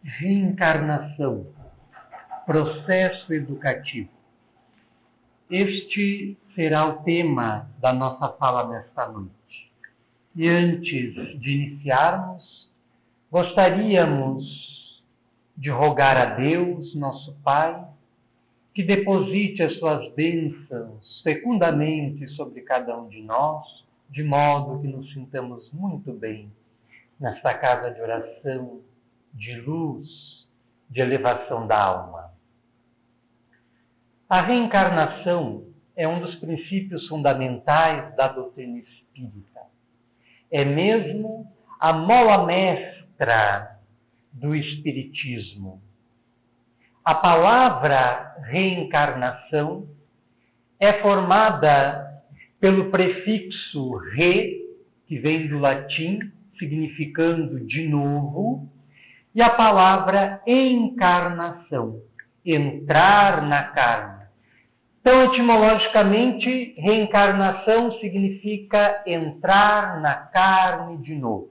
Reencarnação, processo educativo. Este será o tema da nossa fala nesta noite. E antes de iniciarmos, gostaríamos de rogar a Deus, nosso Pai, que deposite as suas bênçãos fecundamente sobre cada um de nós, de modo que nos sintamos muito bem nesta casa de oração, de luz, de elevação da alma. A reencarnação é um dos princípios fundamentais da doutrina espírita. É mesmo a mola mestra do espiritismo. A palavra reencarnação é formada pelo prefixo re, que vem do latim, significando de novo, e a palavra encarnação, entrar na carne. Então, etimologicamente, reencarnação significa entrar na carne de novo.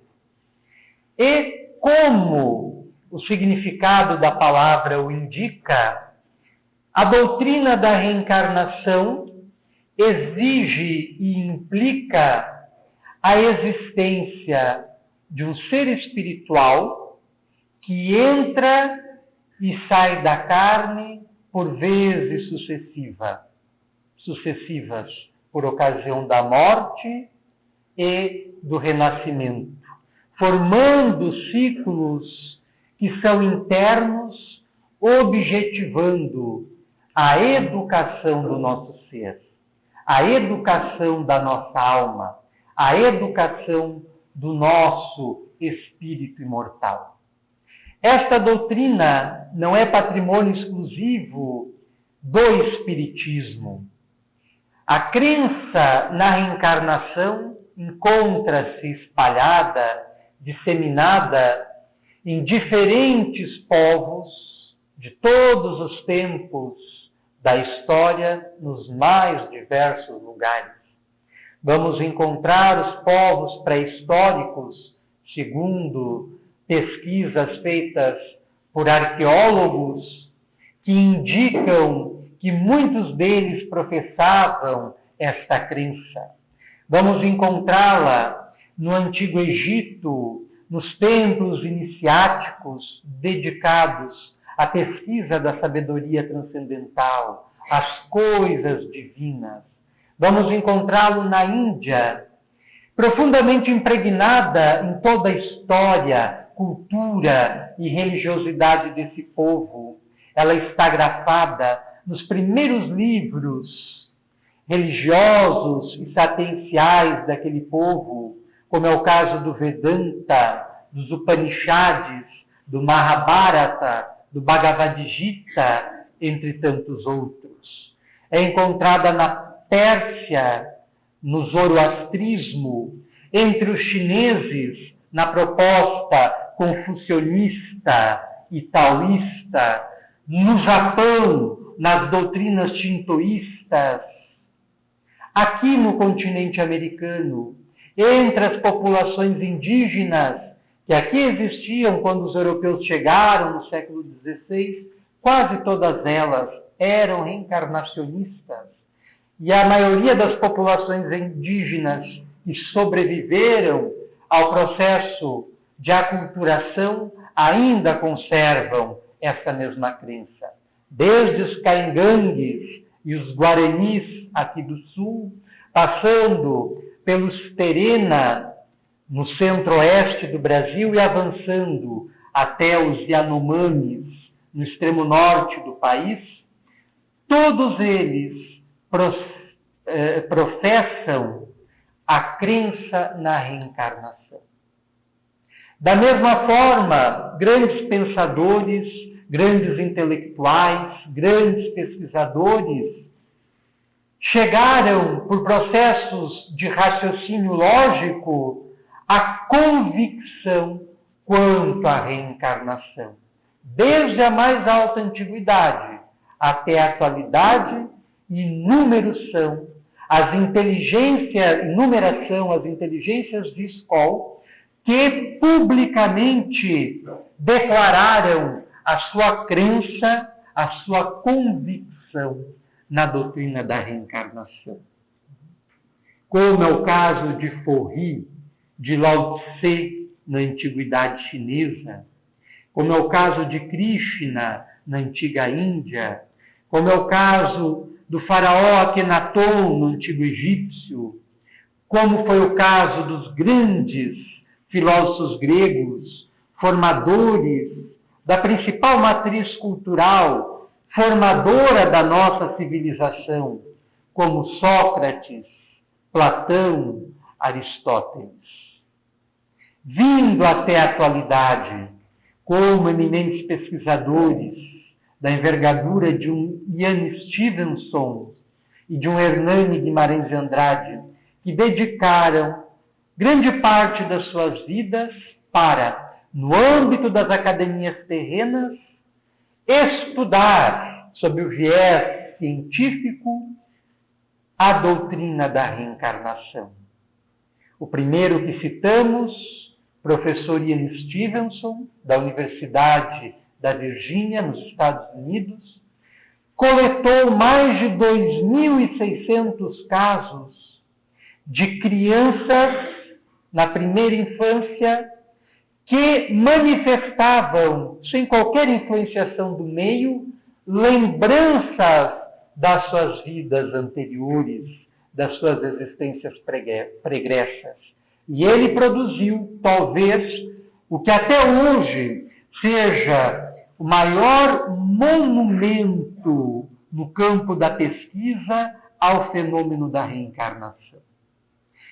E como o significado da palavra o indica, a doutrina da reencarnação exige e implica a existência de um ser espiritual que entra e sai da carne por vezes sucessivas, por ocasião da morte e do renascimento, formando ciclos que são internos, objetivando a educação do nosso ser, a educação da nossa alma, a educação do nosso espírito imortal. Esta doutrina não é patrimônio exclusivo do espiritismo. A crença na reencarnação encontra-se espalhada, disseminada em diferentes povos de todos os tempos da história, nos mais diversos lugares. Vamos encontrar os povos pré-históricos, segundo pesquisas feitas por arqueólogos, que indicam que muitos deles professavam esta crença. Vamos encontrá-la no Antigo Egito, nos templos iniciáticos dedicados à pesquisa da sabedoria transcendental, às coisas divinas. Vamos encontrá-lo na Índia, profundamente impregnada em toda a história, cultura e religiosidade desse povo. Ela está grafada nos primeiros livros religiosos e sapienciais daquele povo, como é o caso do Vedanta, dos Upanishads, do Mahabharata, do Bhagavad Gita, entre tantos outros. É encontrada na Pérsia, no zoroastrismo, entre os chineses, na proposta confucionista e taoísta, no Japão, nas doutrinas shintoístas, aqui no continente americano, entre as populações indígenas que aqui existiam quando os europeus chegaram no século XVI, quase todas elas eram reencarnacionistas. E a maioria das populações indígenas que sobreviveram ao processo de aculturação ainda conservam essa mesma crença. Desde os caingangues e os guaranis aqui do sul, passando pelos Terena, no centro-oeste do Brasil, e avançando até os Yanomamis, no extremo norte do país, todos eles professam a crença na reencarnação. Da mesma forma, grandes pensadores, grandes intelectuais, grandes pesquisadores chegaram, por processos de raciocínio lógico, à convicção quanto à reencarnação. Desde a mais alta antiguidade até a atualidade, inúmeras são as inteligências de Skoll que publicamente declararam a sua crença, a sua convicção na doutrina da reencarnação. Como é o caso de Forri, de Lao Tse, na antiguidade chinesa, como é o caso de Krishna, na antiga Índia, como é o caso do faraó Akenaton, no antigo egípcio, como foi o caso dos grandes filósofos gregos, formadores da principal matriz cultural, formadora da nossa civilização, como Sócrates, Platão, Aristóteles. Vindo até a atualidade, como eminentes pesquisadores da envergadura de um Ian Stevenson e de um Hernani Guimarães de Andrade, que dedicaram grande parte das suas vidas para, no âmbito das academias terrenas, estudar, sob o viés científico, a doutrina da reencarnação. O primeiro que citamos, professor Ian Stevenson, da Universidade da Virgínia, nos Estados Unidos, coletou mais de 2.600 casos de crianças na primeira infância que manifestavam, sem qualquer influenciação do meio, lembranças das suas vidas anteriores, das suas existências pregressas. E ele produziu, talvez, o que até hoje seja o maior monumento no campo da pesquisa ao fenômeno da reencarnação.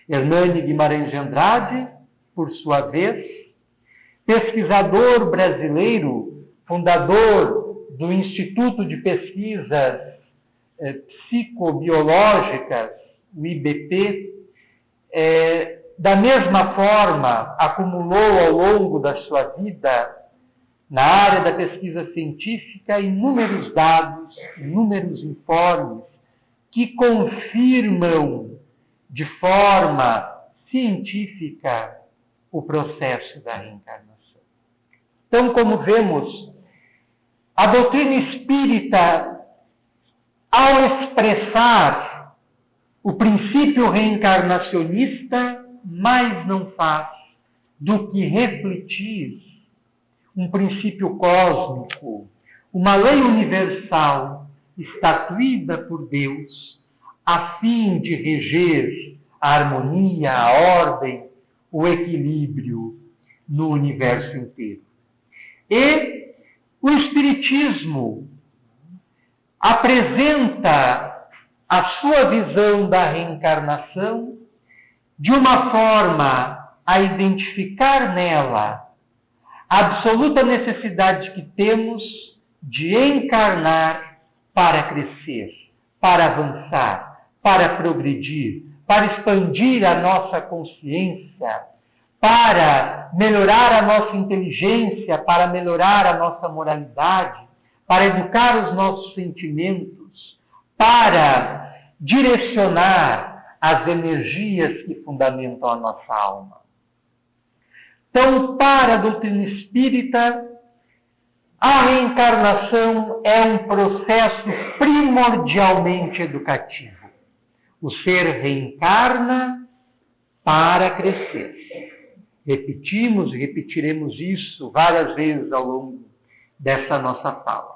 Hernani Guimarães de Andrade, por sua vez, pesquisador brasileiro, fundador do Instituto de Pesquisas Psicobiológicas, o IBP, da mesma forma, acumulou ao longo da sua vida, na área da pesquisa científica, inúmeros dados, inúmeros informes que confirmam de forma científica o processo da reencarnação. Então, como vemos, a doutrina espírita, ao expressar o princípio reencarnacionista, mais não faz do que refletir um princípio cósmico, uma lei universal estatuída por Deus, a fim de reger a harmonia, a ordem, o equilíbrio no universo inteiro. E o Espiritismo apresenta a sua visão da reencarnação de uma forma a identificar nela a absoluta necessidade que temos de encarnar para crescer, para avançar, para progredir, para expandir a nossa consciência, para melhorar a nossa inteligência, para melhorar a nossa moralidade, para educar os nossos sentimentos, para direcionar as energias que fundamentam a nossa alma. Então, para a doutrina espírita, a reencarnação é um processo primordialmente educativo. O ser reencarna para crescer. Repetimos e repetiremos isso várias vezes ao longo dessa nossa fala.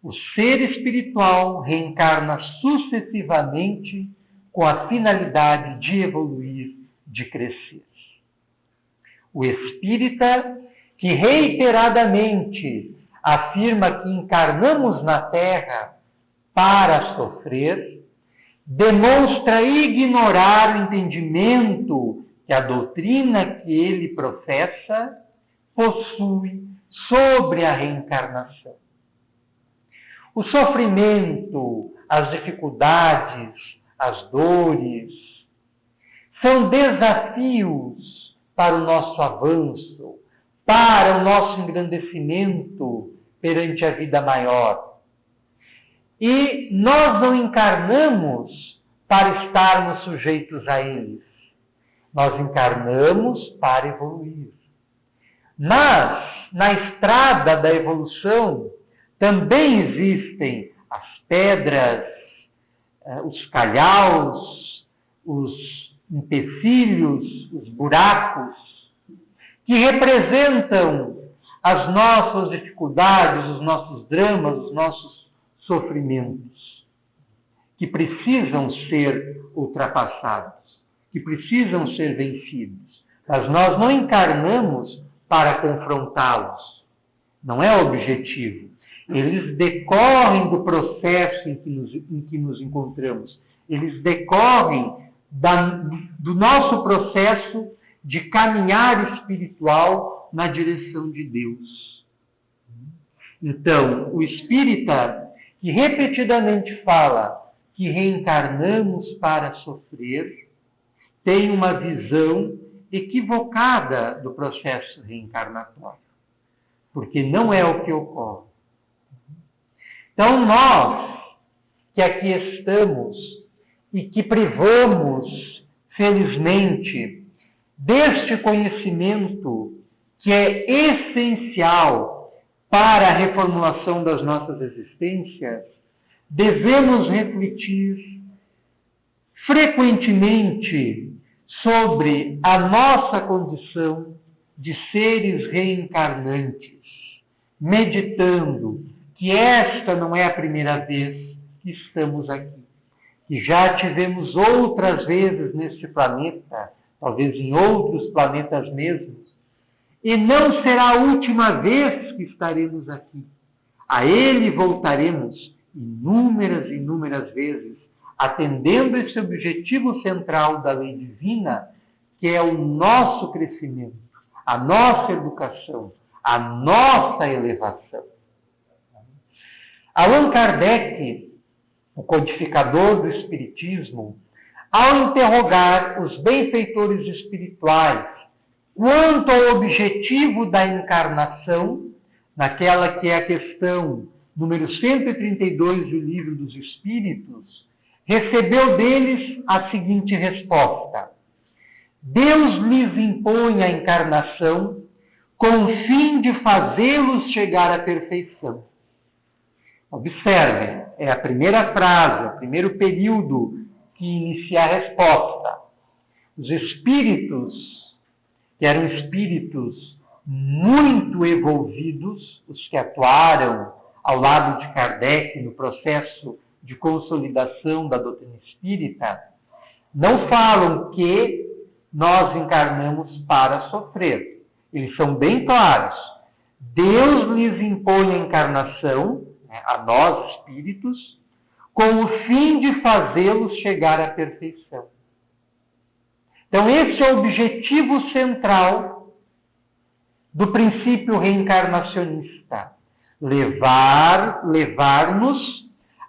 O ser espiritual reencarna sucessivamente com a finalidade de evoluir, de crescer. O espírita, que reiteradamente afirma que encarnamos na Terra para sofrer, demonstra ignorar o entendimento que a doutrina que ele professa possui sobre a reencarnação. O sofrimento, as dificuldades, as dores, são desafios para o nosso avanço, para o nosso engrandecimento perante a vida maior. E nós não encarnamos para estarmos sujeitos a eles. Nós encarnamos para evoluir. Mas, na estrada da evolução, também existem as pedras, os calhaus, os empecilhos, os buracos, que representam as nossas dificuldades, os nossos dramas, os nossos sofrimentos, que precisam ser ultrapassados, que precisam ser vencidos. Mas nós não encarnamos para confrontá-los. Não é o objetivo. Eles decorrem do processo em que nos encontramos. Eles decorrem do nosso processo de caminhar espiritual na direção de Deus. Então, o espírita que repetidamente fala que reencarnamos para sofrer, tem uma visão equivocada do processo reencarnatório, porque não é o que ocorre. Então, nós que aqui estamos e que privamos, felizmente, deste conhecimento que é essencial para a reformulação das nossas existências, devemos refletir frequentemente sobre a nossa condição de seres reencarnantes, meditando que esta não é a primeira vez que estamos aqui, que já tivemos outras vezes neste planeta, talvez em outros planetas mesmos, e não será a última vez que estaremos aqui. A Ele voltaremos inúmeras e inúmeras vezes, atendendo esse objetivo central da lei divina, que é o nosso crescimento, a nossa educação, a nossa elevação. Allan Kardec, o codificador do Espiritismo, ao interrogar os benfeitores espirituais quanto ao objetivo da encarnação, naquela que é a questão número 132 do Livro dos Espíritos, recebeu deles a seguinte resposta: Deus lhes impõe a encarnação com o fim de fazê-los chegar à perfeição. Observem, é a primeira frase, o primeiro período que inicia a resposta. Os espíritos, que eram espíritos muito evolvidos, os que atuaram ao lado de Kardec no processo de consolidação da doutrina espírita, não falam que nós encarnamos para sofrer. Eles são bem claros. Deus lhes impõe a encarnação, a nós espíritos, com o fim de fazê-los chegar à perfeição. Então, esse é o objetivo central do princípio reencarnacionista. Levar-nos,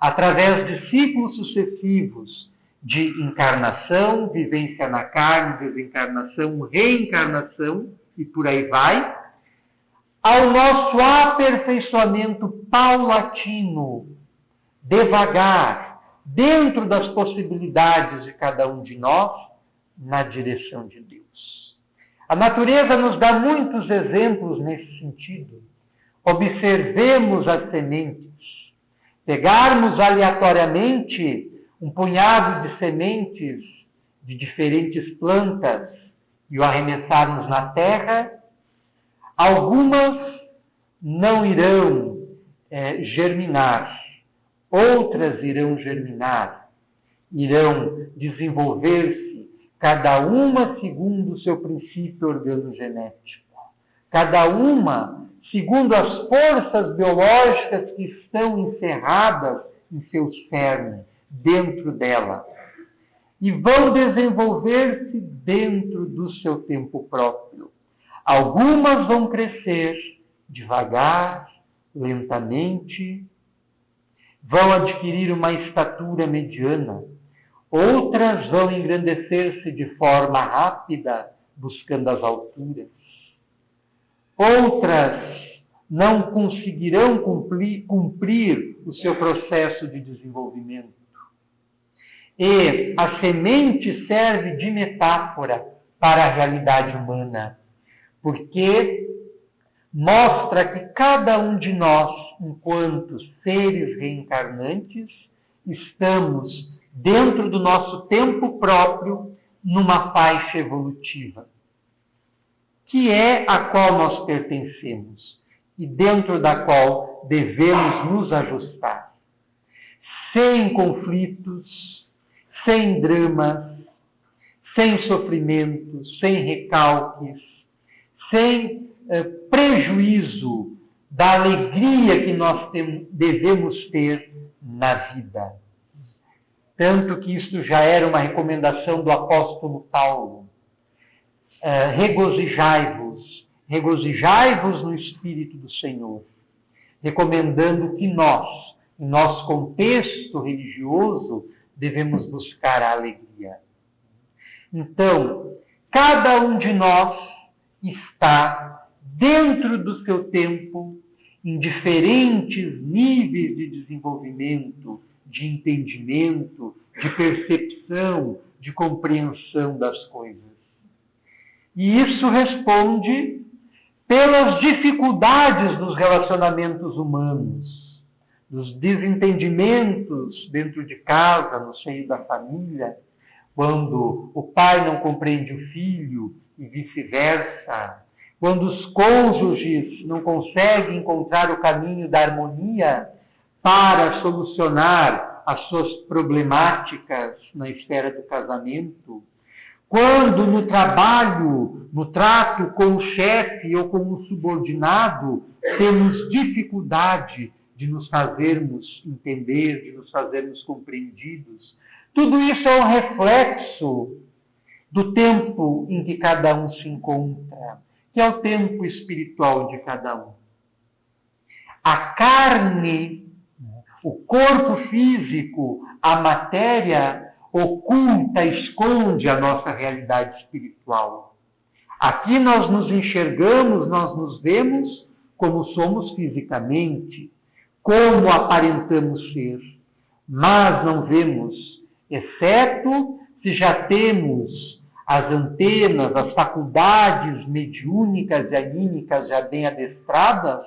através de ciclos sucessivos de encarnação, vivência na carne, desencarnação, reencarnação, e por aí vai, ao nosso aperfeiçoamento paulatino, devagar, dentro das possibilidades de cada um de nós, na direção de Deus. A natureza nos dá muitos exemplos nesse sentido. Observemos as sementes. Pegarmos aleatoriamente um punhado de sementes de diferentes plantas e o arremessarmos na terra, algumas não irão germinar, outras irão germinar, irão desenvolver-se, cada uma segundo o seu princípio organogenético, cada uma segundo as forças biológicas que estão encerradas em seus cernes, dentro dela, e vão desenvolver-se dentro do seu tempo próprio. Algumas vão crescer devagar, lentamente, vão adquirir uma estatura mediana, outras vão engrandecer-se de forma rápida, buscando as alturas. Outras não conseguirão cumprir o seu processo de desenvolvimento. E a semente serve de metáfora para a realidade humana, porque mostra que cada um de nós, enquanto seres reencarnantes, estamos dentro do nosso tempo próprio, numa faixa evolutiva, que é a qual nós pertencemos e dentro da qual devemos nos ajustar. Sem conflitos, sem dramas, sem sofrimentos, sem recalques, sem prejuízo da alegria que nós devemos ter na vida. Tanto que isto já era uma recomendação do apóstolo Paulo. Regozijai-vos no Espírito do Senhor, recomendando que nós, em nosso contexto religioso, devemos buscar a alegria. Então, cada um de nós está dentro do seu tempo, em diferentes níveis de desenvolvimento, de entendimento, de percepção, de compreensão das coisas. E isso responde pelas dificuldades dos relacionamentos humanos, dos desentendimentos dentro de casa, no seio da família, quando o pai não compreende o filho e vice-versa, quando os cônjuges não conseguem encontrar o caminho da harmonia para solucionar as suas problemáticas na esfera do casamento, quando no trabalho, no trato com o chefe ou com o subordinado, temos dificuldade de nos fazermos entender, de nos fazermos compreendidos. Tudo isso é um reflexo do tempo em que cada um se encontra, que é o tempo espiritual de cada um. A carne, o corpo físico, a matéria, oculta, esconde a nossa realidade espiritual. Aqui nós nos enxergamos, nós nos vemos como somos fisicamente, como aparentamos ser, mas não vemos, exceto se já temos as antenas, as faculdades mediúnicas e anímicas já bem adestradas,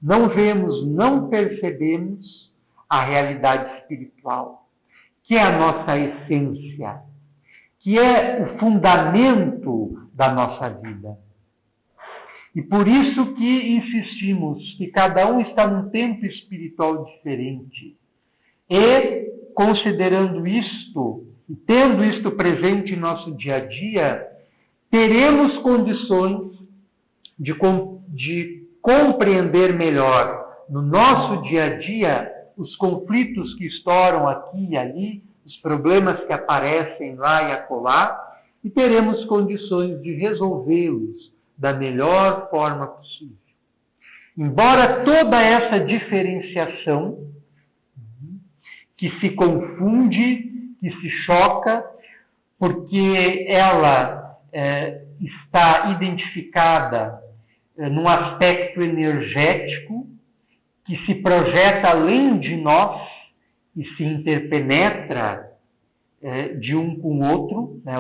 não vemos, não percebemos a realidade espiritual, que é a nossa essência, que é o fundamento da nossa vida. E por isso que insistimos que cada um está num tempo espiritual diferente. E, considerando isto, e tendo isto presente em nosso dia a dia, teremos condições de compreender melhor no nosso dia a dia os conflitos que estouram aqui e ali, os problemas que aparecem lá e acolá, e teremos condições de resolvê-los da melhor forma possível. Embora toda essa diferenciação, que se confunde, que se choca, porque ela está identificada num aspecto energético, que se projeta além de nós e se interpenetra de um com o outro, né?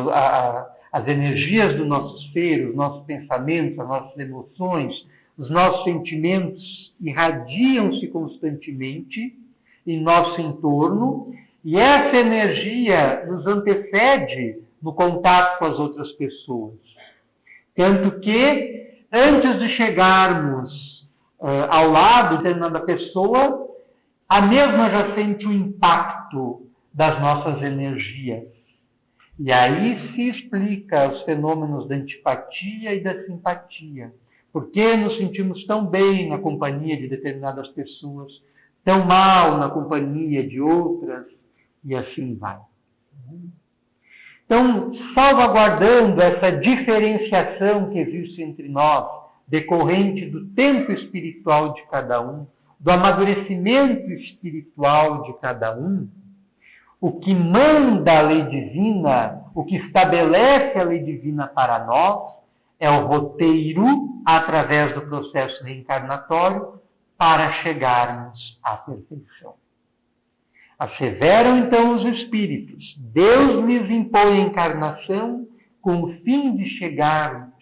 As energias do nosso ser, os nossos pensamentos, as nossas emoções, os nossos sentimentos irradiam-se constantemente em nosso entorno e essa energia nos antecede no contato com as outras pessoas. Tanto que, antes de chegarmos ao lado de determinada pessoa, a mesma já sente o impacto das nossas energias. E aí se explica os fenômenos da antipatia e da simpatia. Por que nos sentimos tão bem na companhia de determinadas pessoas, tão mal na companhia de outras, e assim vai. Então, salvaguardando essa diferenciação que existe entre nós, decorrente do tempo espiritual de cada um, do amadurecimento espiritual de cada um, o que manda a lei divina, o que estabelece a lei divina para nós, é o roteiro, através do processo reencarnatório, para chegarmos à perfeição. Asseveram então os espíritos: Deus lhes impõe a encarnação com o fim de chegar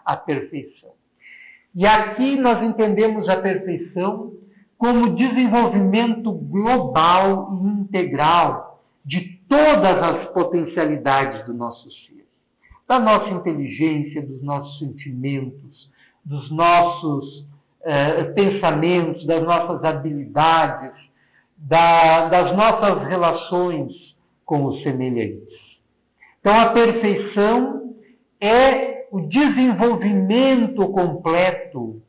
à perfeição. E aqui nós entendemos a perfeição como desenvolvimento global e integral de todas as potencialidades do nosso ser, da nossa inteligência, dos nossos sentimentos, dos nossos pensamentos, das nossas habilidades, das nossas relações com os semelhantes. Então, a perfeição é o desenvolvimento completo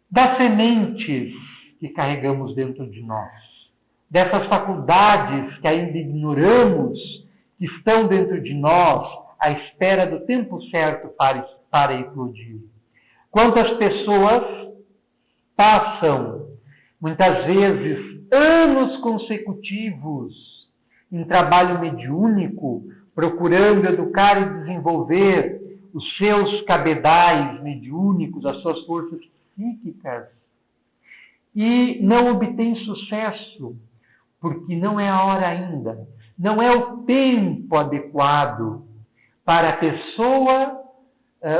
das sementes que carregamos dentro de nós, dessas faculdades que ainda ignoramos, que estão dentro de nós, à espera do tempo certo para eclodir. Quantas pessoas passam, muitas vezes, anos consecutivos em trabalho mediúnico, procurando educar e desenvolver os seus cabedais mediúnicos, as suas forças psíquicas, e não obtém sucesso, porque não é a hora ainda, não é o tempo adequado para a pessoa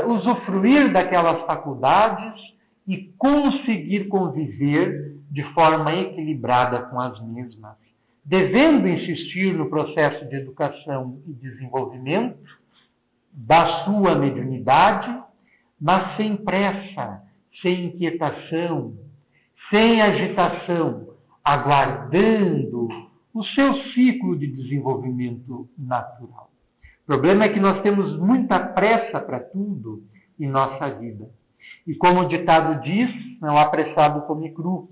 usufruir daquelas faculdades e conseguir conviver de forma equilibrada com as mesmas, devendo insistir no processo de educação e desenvolvimento da sua mediunidade, mas sem pressa, sem inquietação, sem agitação, aguardando o seu ciclo de desenvolvimento natural. O problema é que nós temos muita pressa para tudo em nossa vida. E como o ditado diz, não apressado come cru.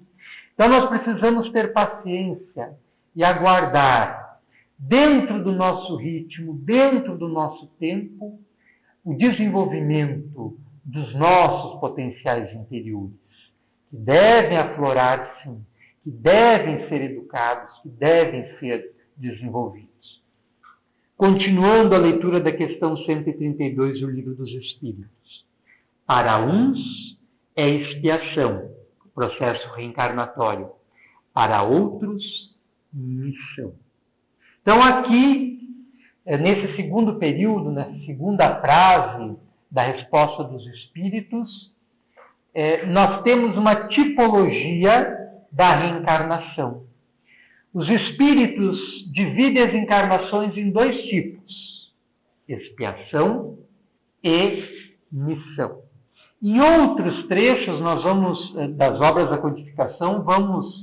Então nós precisamos ter paciência e aguardar, dentro do nosso ritmo, dentro do nosso tempo, o desenvolvimento dos nossos potenciais interiores, que devem aflorar, sim, que devem ser educados, que devem ser desenvolvidos. Continuando a leitura da questão 132 do Livro dos Espíritos. Para uns é expiação, o processo reencarnatório. Para outros, missão. Então aqui, nesse segundo período, nessa segunda frase da resposta dos Espíritos, nós temos uma tipologia da reencarnação. Os Espíritos dividem as encarnações em dois tipos: expiação e missão. Em outros trechos, nós vamos, das obras da codificação, vamos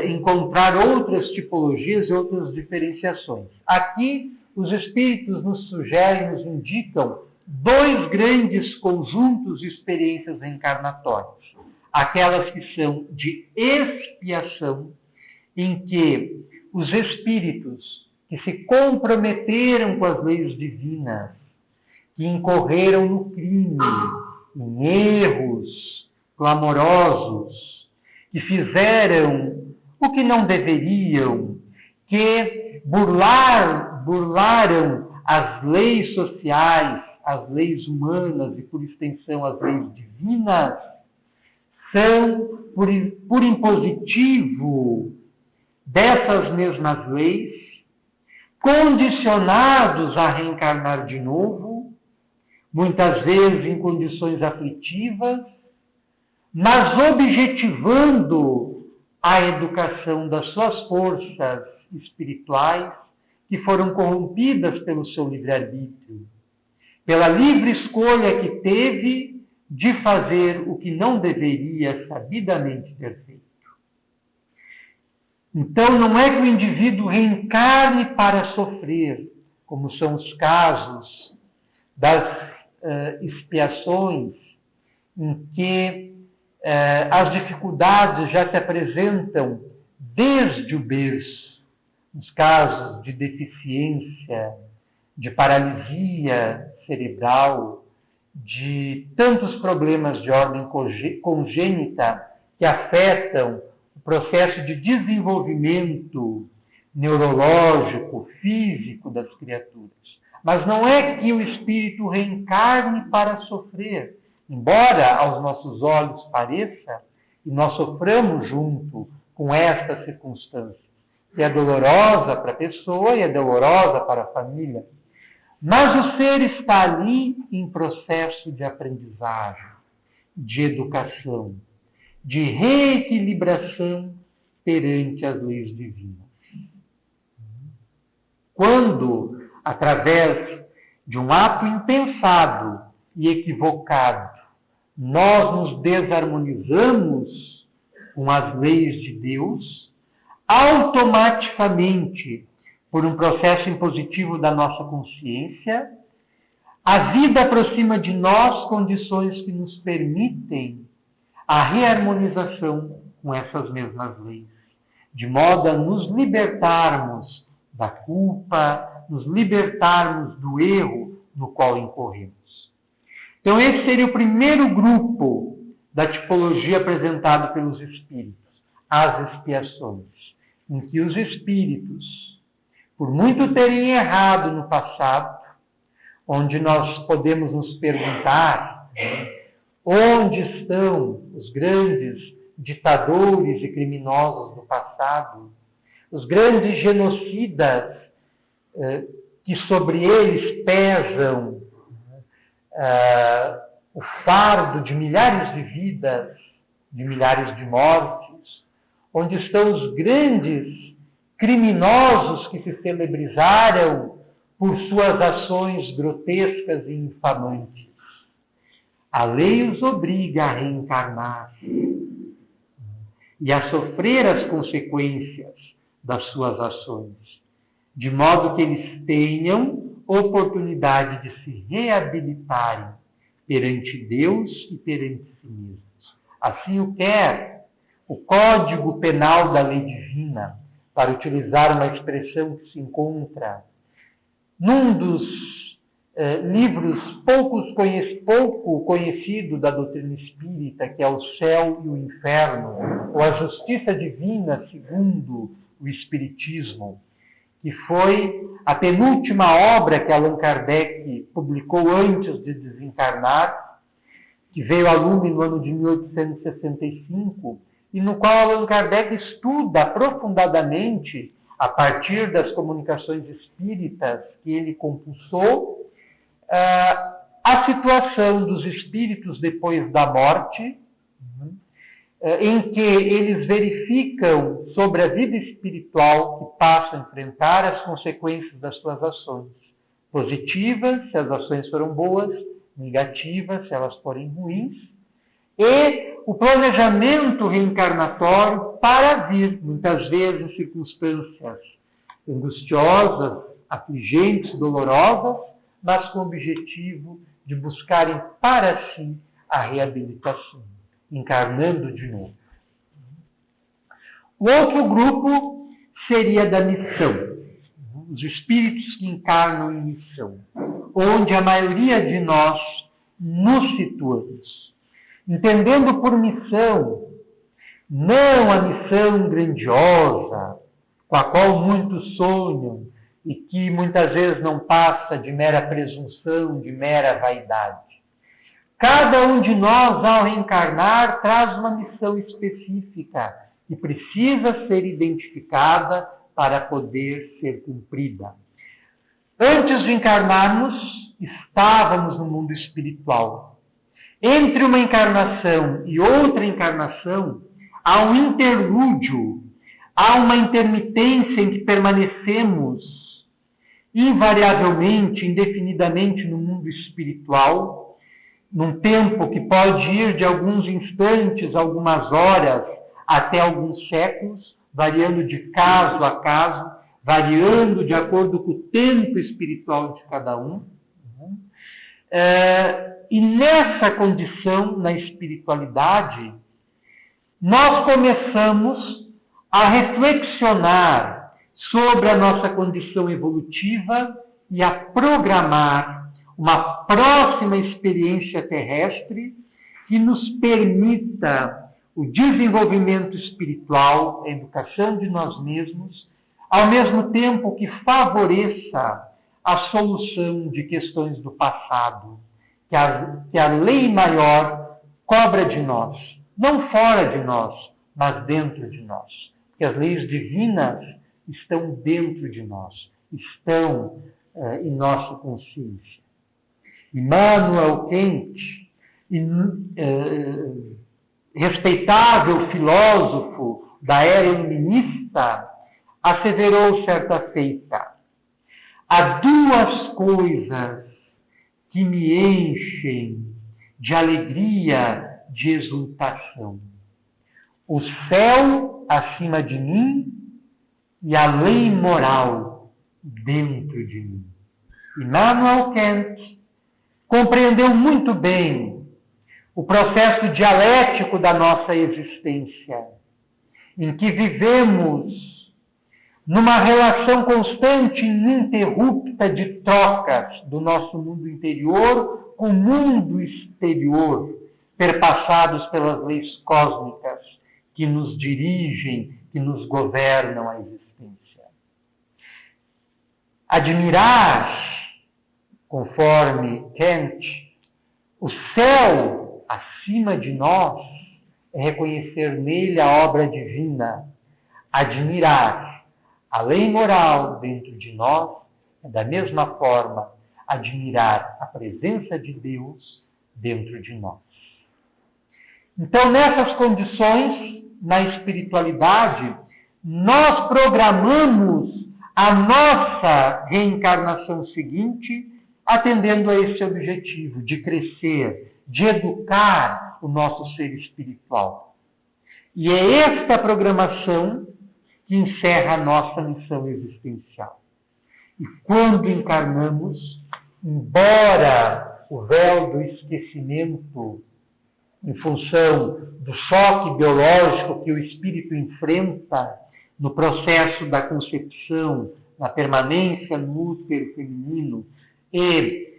encontrar outras tipologias e outras diferenciações. Aqui, os Espíritos nos sugerem, nos indicam dois grandes conjuntos de experiências reencarnatórias. Aquelas que são de expiação, em que os espíritos que se comprometeram com as leis divinas, que incorreram no crime, em erros clamorosos, que fizeram o que não deveriam, que burlaram as leis sociais, as leis humanas e, por extensão, as leis divinas, são, por impositivo dessas mesmas leis, condicionados a reencarnar de novo, muitas vezes em condições aflitivas, mas objetivando a educação das suas forças espirituais, que foram corrompidas pelo seu livre-arbítrio, pela livre escolha que teve de fazer o que não deveria sabidamente ter feito. Então, não é que o indivíduo reencarne para sofrer, como são os casos das expiações, em que as dificuldades já se apresentam desde o berço, nos casos de deficiência, de paralisia cerebral, de tantos problemas de ordem congênita que afetam o processo de desenvolvimento neurológico, físico das criaturas. Mas não é que o espírito reencarne para sofrer, embora aos nossos olhos pareça, e nós soframos junto com esta circunstância, que é dolorosa para a pessoa e é dolorosa para a família. Mas o ser está ali em processo de aprendizagem, de educação, de reequilibração perante as leis divinas. Quando, através de um ato impensado e equivocado, nós nos desarmonizamos com as leis de Deus, automaticamente, por um processo impositivo da nossa consciência, a vida aproxima de nós condições que nos permitem a reharmonização com essas mesmas leis, de modo a nos libertarmos da culpa, nos libertarmos do erro no qual incorremos. Então, esse seria o primeiro grupo da tipologia apresentado pelos espíritos, as expiações, em que os espíritos, por muito terem errado no passado, onde nós podemos nos perguntar onde estão os grandes ditadores e criminosos do passado, os grandes genocidas que sobre eles pesam o fardo de milhares de vidas, de milhares de mortes, onde estão os grandes criminosos que se celebrizaram por suas ações grotescas e infamantes. A lei os obriga a reencarnar e a sofrer as consequências das suas ações, de modo que eles tenham oportunidade de se reabilitarem perante Deus e perante si mesmos. Assim o quer o Código Penal da Lei Divina, para utilizar uma expressão que se encontra num dos livros pouco conhecido da doutrina espírita, que é O Céu e o Inferno, ou A Justiça Divina segundo o Espiritismo, que foi a penúltima obra que Allan Kardec publicou antes de desencarnar, que veio a lume no ano de 1865, e no qual Allan Kardec estuda aprofundadamente, a partir das comunicações espíritas que ele compulsou, a situação dos espíritos depois da morte, em que eles verificam sobre a vida espiritual que passam a enfrentar as consequências das suas ações. Positivas, se as ações foram boas, negativas, se elas forem ruins, e o planejamento reencarnatório para vir, muitas vezes, em circunstâncias angustiosas, afligentes, dolorosas, mas com o objetivo de buscarem para si a reabilitação, encarnando de novo. O outro grupo seria da missão, os espíritos que encarnam em missão, onde a maioria de nós nos situamos. Entendendo por missão, não a missão grandiosa, com a qual muitos sonham e que muitas vezes não passa de mera presunção, de mera vaidade. Cada um de nós, ao reencarnar, traz uma missão específica que precisa ser identificada para poder ser cumprida. Antes de encarnarmos, estávamos no mundo espiritual. Entre uma encarnação e outra encarnação, há um interlúdio, há uma intermitência em que permanecemos invariavelmente, indefinidamente no mundo espiritual, num tempo que pode ir de alguns instantes, algumas horas, até alguns séculos, variando de caso a caso, variando de acordo com o tempo espiritual de cada um. E nessa condição, na espiritualidade, nós começamos a reflexionar sobre a nossa condição evolutiva e a programar uma próxima experiência terrestre que nos permita o desenvolvimento espiritual, a educação de nós mesmos, ao mesmo tempo que favoreça a solução de questões do passado, que a lei maior cobra de nós, não fora de nós, mas dentro de nós. Porque as leis divinas estão dentro de nós, estão em nossa consciência. Immanuel Kant, respeitável filósofo da era iluminista, asseverou certa feita: há duas coisas que me enchem de alegria, de exultação: o céu acima de mim e a lei moral dentro de mim. Immanuel Kant compreendeu muito bem o processo dialético da nossa existência, em que vivemos numa relação constante e ininterrupta de trocas do nosso mundo interior com o mundo exterior, perpassados pelas leis cósmicas que nos dirigem, que nos governam a existência. Admirar, conforme Kant, o céu acima de nós é reconhecer nele a obra divina. Admirar a lei moral dentro de nós é, da mesma forma, admirar a presença de Deus dentro de nós. Então, nessas condições, na espiritualidade, nós programamos a nossa reencarnação seguinte atendendo a esse objetivo de crescer, de educar o nosso ser espiritual. E é esta programação que encerra a nossa missão existencial. E quando encarnamos, embora o véu do esquecimento, em função do choque biológico que o espírito enfrenta no processo da concepção, na permanência no útero feminino e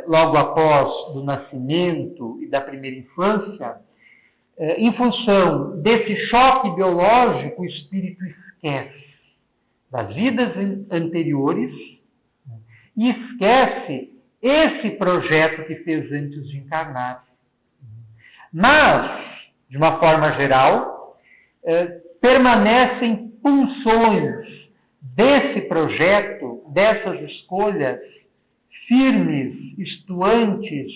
logo após do nascimento e da primeira infância, em função desse choque biológico, o espírito esquece das vidas anteriores e esquece esse projeto que fez antes de encarnar. Mas, de uma forma geral, permanecem pulsões desse projeto, dessas escolhas, firmes, estuantes,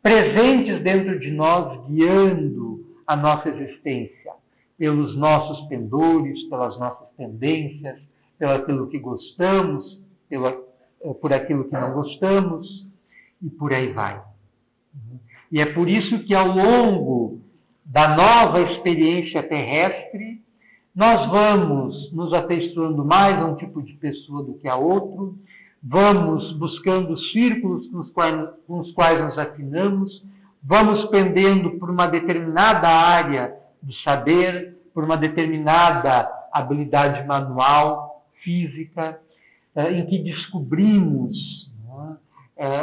presentes dentro de nós, guiando a nossa existência, pelos nossos pendores, pelas nossas tendências, pelo aquilo que gostamos, por aquilo que não gostamos, e por aí vai. E é por isso que, ao longo da nova experiência terrestre, nós vamos nos afeiçoando mais a um tipo de pessoa do que a outro, vamos buscando círculos com os quais nos afinamos, vamos pendendo por uma determinada área do saber, por uma determinada habilidade manual, física, em que descobrimos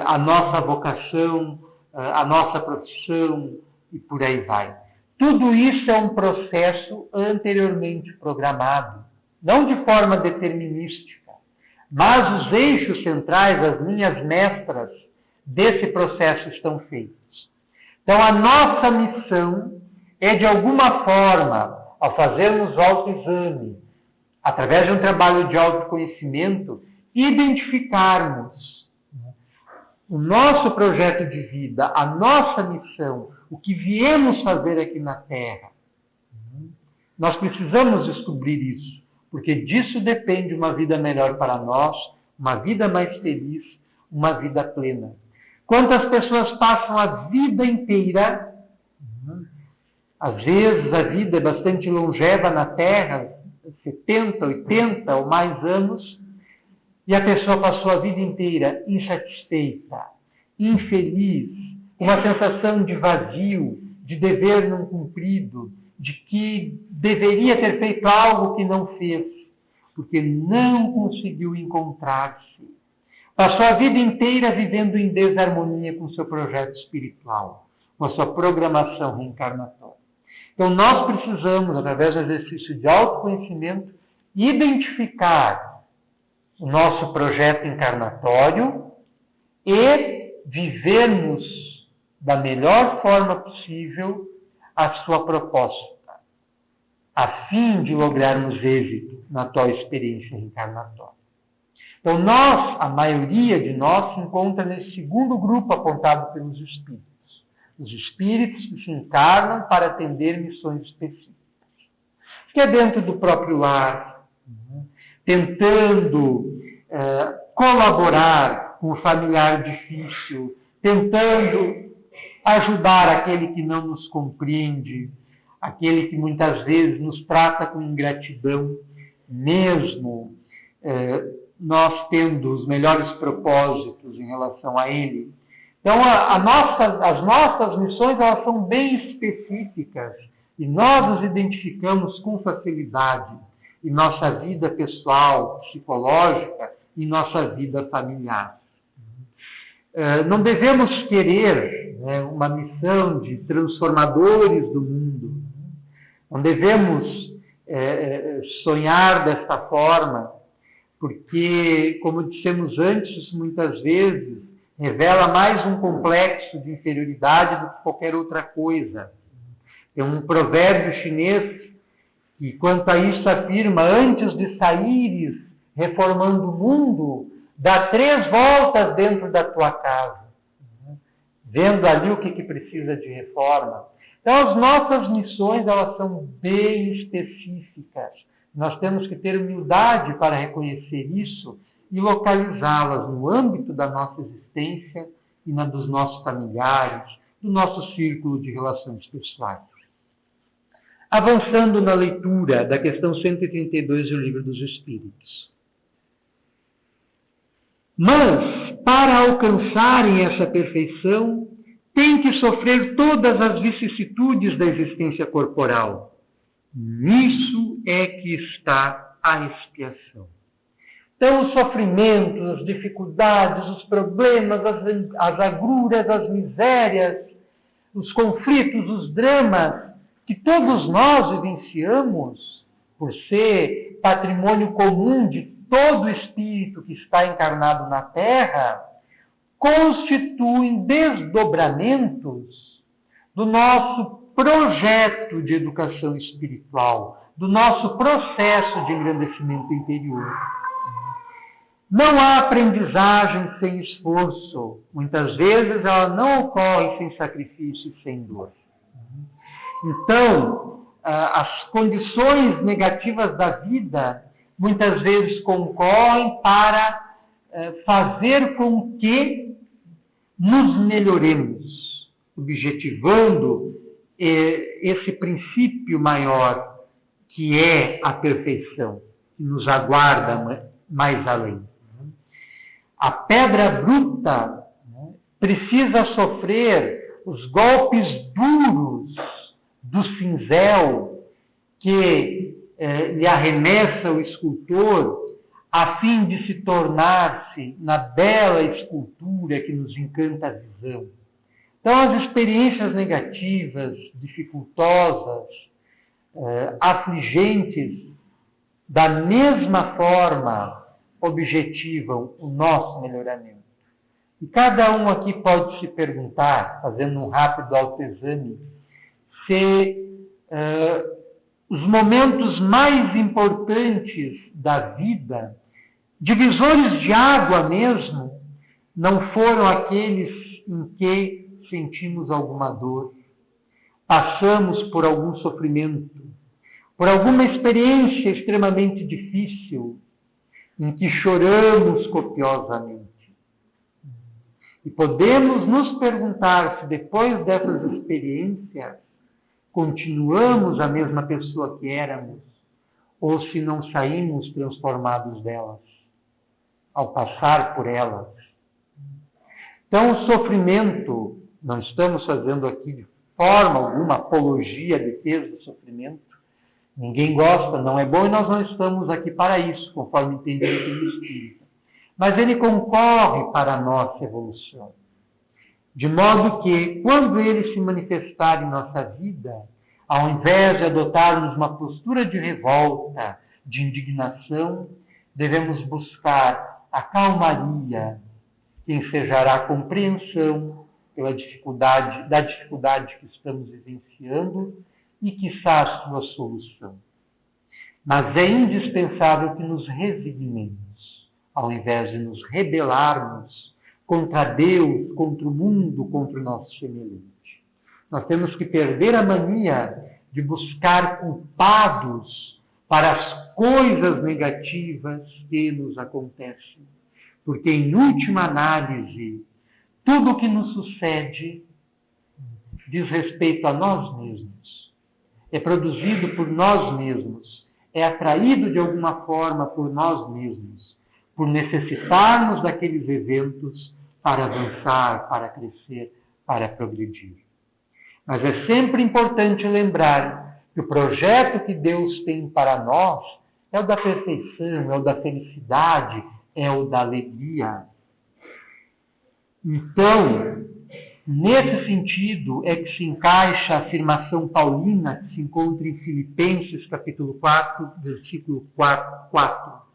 a nossa vocação, a nossa profissão e por aí vai. Tudo isso é um processo anteriormente programado, não de forma determinística, mas os eixos centrais, as linhas mestras desse processo estão feitos. Então, a nossa missão é, de alguma forma, ao fazermos o autoexame, através de um trabalho de autoconhecimento, identificarmos o nosso projeto de vida, a nossa missão, o que viemos fazer aqui na Terra. Nós precisamos descobrir isso, porque disso depende uma vida melhor para nós, uma vida mais feliz, uma vida plena. Quantas pessoas passam a vida inteira, às vezes a vida é bastante longeva na Terra, 70, 80 ou mais anos, e a pessoa passou a vida inteira insatisfeita, infeliz, uma sensação de vazio, de dever não cumprido, de que deveria ter feito algo que não fez, porque não conseguiu encontrar-se. Passou a vida inteira vivendo em desarmonia com o seu projeto espiritual, com a sua programação reencarnatória. Então nós precisamos, através do exercício de autoconhecimento, identificar o nosso projeto encarnatório e vivermos da melhor forma possível a sua proposta, a fim de lograrmos êxito na atual experiência reencarnatória. Então a maioria de nós, se encontra nesse segundo grupo apontado pelos espíritos. Os espíritos que se encarnam para atender missões específicas. Que é dentro do próprio lar, tentando colaborar com o familiar difícil, tentando ajudar aquele que não nos compreende, aquele que muitas vezes nos trata com ingratidão, mesmo nós tendo os melhores propósitos em relação a ele. Então, as nossas missões, elas são bem específicas e nós nos identificamos com facilidade em nossa vida pessoal, psicológica e nossa vida familiar. Não devemos querer uma missão de transformadores do mundo. Não devemos sonhar desta forma, porque, como dissemos antes, muitas vezes revela mais um complexo de inferioridade do que qualquer outra coisa. Tem um provérbio chinês que, quanto a isso, afirma: antes de saíres reformando o mundo, dá 3 voltas dentro da tua casa, vendo ali o que precisa de reforma. Então, as nossas missões, elas são bem específicas. Nós temos que ter humildade para reconhecer isso e localizá-las no âmbito da nossa existência e na dos nossos familiares, do nosso círculo de relações pessoais. Avançando na leitura da questão 132 do Livro dos Espíritos. Mas, para alcançarem essa perfeição, têm que sofrer todas as vicissitudes da existência corporal. Nisso é que está a expiação. Então, os sofrimentos, as dificuldades, os problemas, as agruras, as misérias, os conflitos, os dramas que todos nós vivenciamos, por ser patrimônio comum de todo espírito que está encarnado na Terra, constituem desdobramentos do nosso projeto de educação espiritual, do nosso processo de engrandecimento interior. Não há aprendizagem sem esforço. Muitas vezes ela não ocorre sem sacrifício e sem dor. Então, as condições negativas da vida muitas vezes concorrem para fazer com que nos melhoremos, objetivando esse princípio maior que é a perfeição, que nos aguarda mais além. A pedra bruta precisa sofrer os golpes duros do cinzel que lhe arremessa o escultor a fim de se tornar-se na bela escultura que nos encanta a visão. Então, as experiências negativas, dificultosas, afligentes, da mesma forma, objetivam o nosso melhoramento. E cada um aqui pode se perguntar, fazendo um rápido autoexame, se os momentos mais importantes da vida, divisores de água mesmo, não foram aqueles em que sentimos alguma dor, passamos por algum sofrimento, por alguma experiência extremamente difícil, em que choramos copiosamente. E podemos nos perguntar se depois dessas experiências continuamos a mesma pessoa que éramos, ou se não saímos transformados delas, ao passar por elas. Então, o sofrimento, não estamos fazendo aqui de forma alguma apologia, defesa do sofrimento. Ninguém gosta, não é bom, e nós não estamos aqui para isso, conforme entendemos pelo Espírito. Mas ele concorre para a nossa evolução. De modo que, quando ele se manifestar em nossa vida, ao invés de adotarmos uma postura de revolta, de indignação, devemos buscar a calmaria que ensejará a compreensão da dificuldade que estamos vivenciando e, quiçá, a sua solução. Mas é indispensável que nos resignemos ao invés de nos rebelarmos contra Deus, contra o mundo, contra o nosso semelhante. Nós temos que perder a mania de buscar culpados para as coisas negativas que nos acontecem. Porque, em última análise, tudo o que nos sucede diz respeito a nós mesmos. É produzido por nós mesmos. É atraído de alguma forma por nós mesmos. Por necessitarmos daqueles eventos para avançar, para crescer, para progredir. Mas é sempre importante lembrar que o projeto que Deus tem para nós é o da perfeição, é o da felicidade, é o da alegria. Então, nesse sentido é que se encaixa a afirmação paulina que se encontra em Filipenses, capítulo 4, versículo 4.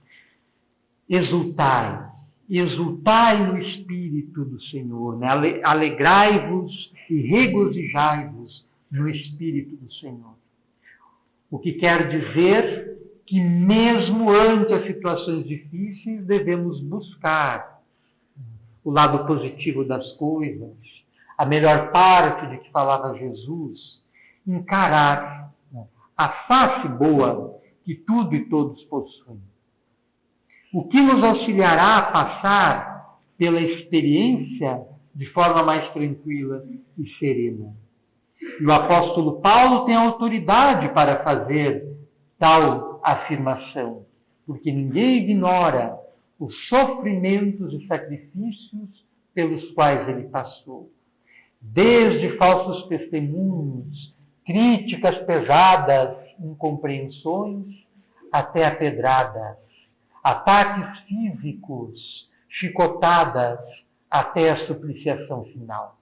Exultai no Espírito do Senhor, né? Alegrai-vos e regozijai-vos no Espírito do Senhor. O que quer dizer que mesmo ante as situações difíceis devemos buscar o lado positivo das coisas, a melhor parte de que falava Jesus, encarar a face boa que tudo e todos possuem. O que nos auxiliará a passar pela experiência de forma mais tranquila e serena. E o apóstolo Paulo tem autoridade para fazer tal afirmação, porque ninguém ignora os sofrimentos e sacrifícios pelos quais ele passou. Desde falsos testemunhos, críticas pesadas, incompreensões, até a pedradas, ataques físicos, chicotadas, até a supliciação final.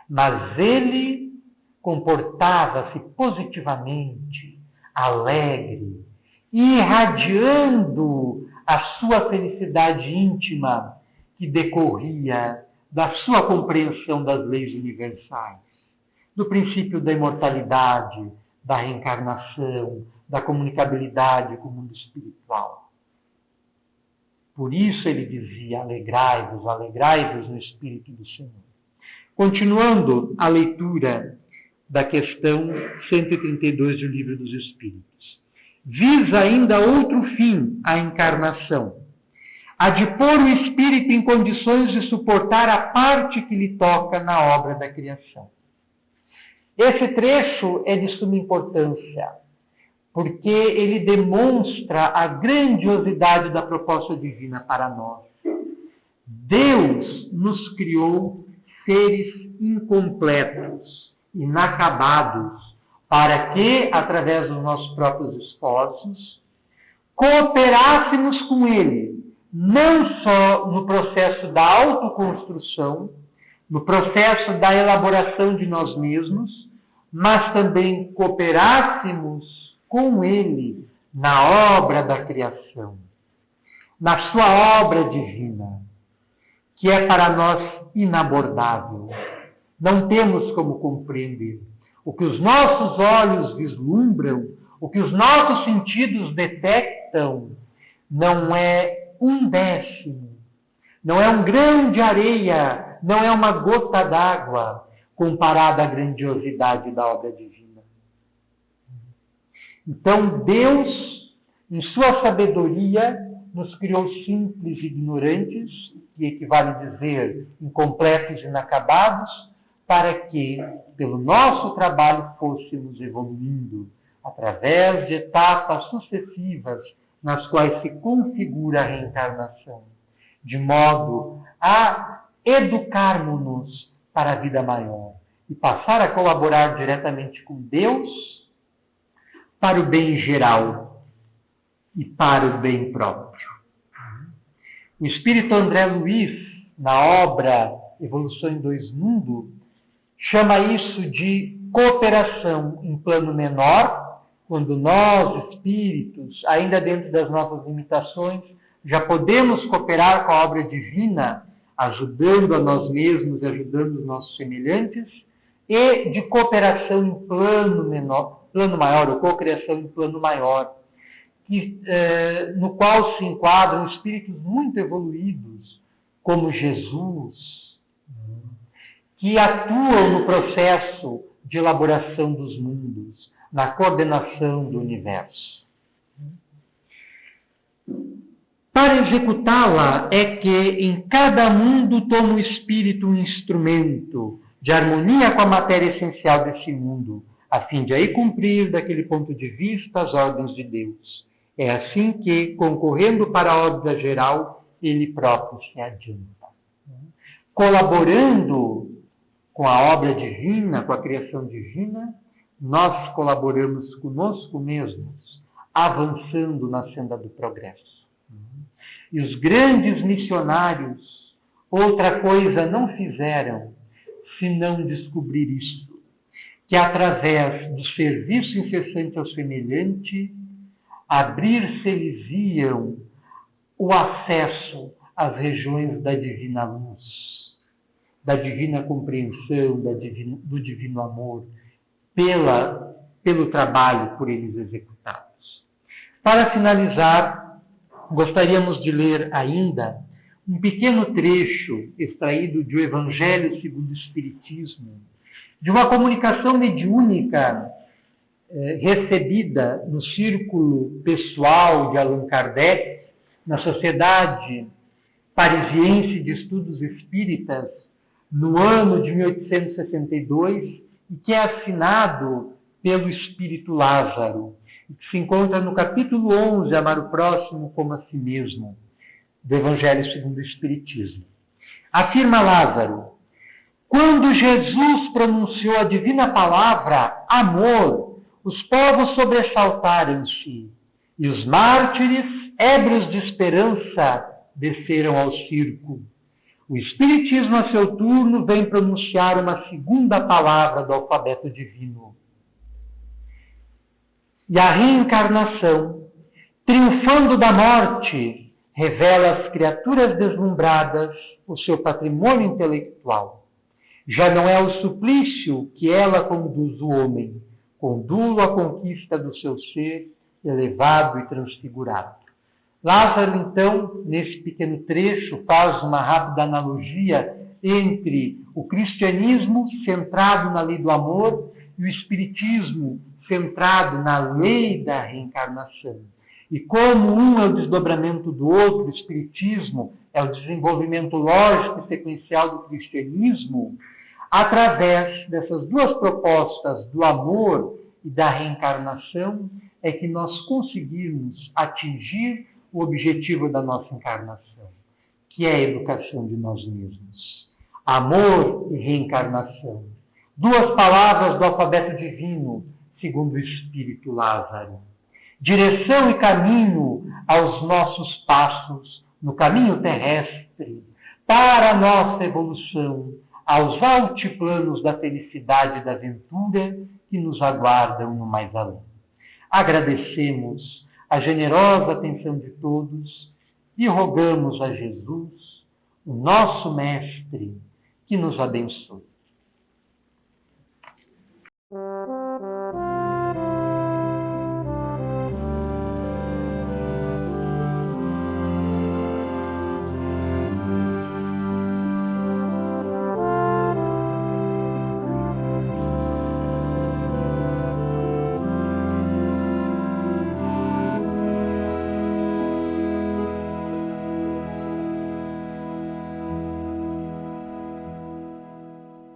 Mas ele comportava-se positivamente, alegre, irradiando a sua felicidade íntima que decorria da sua compreensão das leis universais, do princípio da imortalidade, da reencarnação, da comunicabilidade com o mundo espiritual. Por isso ele dizia, alegrai-vos no Espírito do Senhor. Continuando a leitura da questão 132 do Livro dos Espíritos. Visa ainda outro fim a encarnação, a de pôr o espírito em condições de suportar a parte que lhe toca na obra da criação. Esse trecho é de suma importância, porque ele demonstra a grandiosidade da proposta divina para nós. Deus nos criou seres incompletos, inacabados, para que, através dos nossos próprios esforços, cooperássemos com Ele, não só no processo da autoconstrução, no processo da elaboração de nós mesmos, mas também cooperássemos com Ele na obra da criação, na sua obra divina, que é para nós inabordável. Não temos como compreender. O que os nossos olhos vislumbram, o que os nossos sentidos detectam, não é um décimo, não é um grão de areia, não é uma gota d'água comparada à grandiosidade da obra divina. Então Deus, em sua sabedoria, nos criou simples e ignorantes, que equivale a dizer incompletos e inacabados, para que, pelo nosso trabalho, fôssemos evoluindo através de etapas sucessivas nas quais se configura a reencarnação, de modo a educarmos-nos para a vida maior e passar a colaborar diretamente com Deus para o bem geral e para o bem próprio. O espírito André Luiz, na obra Evolução em Dois Mundos, chama isso de cooperação em plano menor, quando nós, espíritos, ainda dentro das nossas limitações, já podemos cooperar com a obra divina, ajudando a nós mesmos e ajudando os nossos semelhantes, e de cooperação em plano menor, plano maior, ou cocriação em plano maior, no qual se enquadram espíritos muito evoluídos, como Jesus, que atuam no processo de elaboração dos mundos, na coordenação do universo. Para executá-la é que em cada mundo toma o espírito um instrumento de harmonia com a matéria essencial desse mundo, a fim de aí cumprir, daquele ponto de vista, as ordens de Deus. É assim que, concorrendo para a obra geral, ele próprio se adianta. Colaborando com a obra divina, com a criação divina, nós colaboramos conosco mesmos, avançando na senda do progresso. E os grandes missionários, outra coisa não fizeram, senão descobrir isto, que através do serviço incessante ao semelhante, abrir-se-lhes-iam o acesso às regiões da divina luz, da divina compreensão, do divino amor, pelo trabalho por eles executados. Para finalizar, gostaríamos de ler ainda um pequeno trecho extraído do Evangelho segundo o Espiritismo, de uma comunicação mediúnica recebida no círculo pessoal de Allan Kardec, na Sociedade Parisiense de Estudos Espíritas, no ano de 1862, e que é assinado pelo Espírito Lázaro, que se encontra no capítulo 11, Amar o Próximo como a si mesmo, do Evangelho segundo o Espiritismo. Afirma Lázaro: quando Jesus pronunciou a divina palavra amor, os povos sobressaltaram-se, e os mártires, ébrios de esperança, desceram ao circo. O Espiritismo, a seu turno, vem pronunciar uma segunda palavra do alfabeto divino. E a reencarnação, triunfando da morte, revela às criaturas deslumbradas o seu patrimônio intelectual. Já não é o suplício que ela conduz o homem, conduzo à conquista do seu ser elevado e transfigurado. Lázaro, então, nesse pequeno trecho, faz uma rápida analogia entre o cristianismo centrado na lei do amor e o espiritismo centrado na lei da reencarnação. E como um é o desdobramento do outro, o espiritismo é o desenvolvimento lógico e sequencial do cristianismo, através dessas duas propostas do amor e da reencarnação, é que nós conseguimos atingir o objetivo da nossa encarnação, que é a educação de nós mesmos. Amor e reencarnação. Duas palavras do alfabeto divino, segundo o Espírito Lázaro. Direção e caminho aos nossos passos no caminho terrestre, para a nossa evolução, aos altiplanos da felicidade e da aventura que nos aguardam no mais além. Agradecemos a generosa atenção de todos e rogamos a Jesus, o nosso Mestre, que nos abençoe.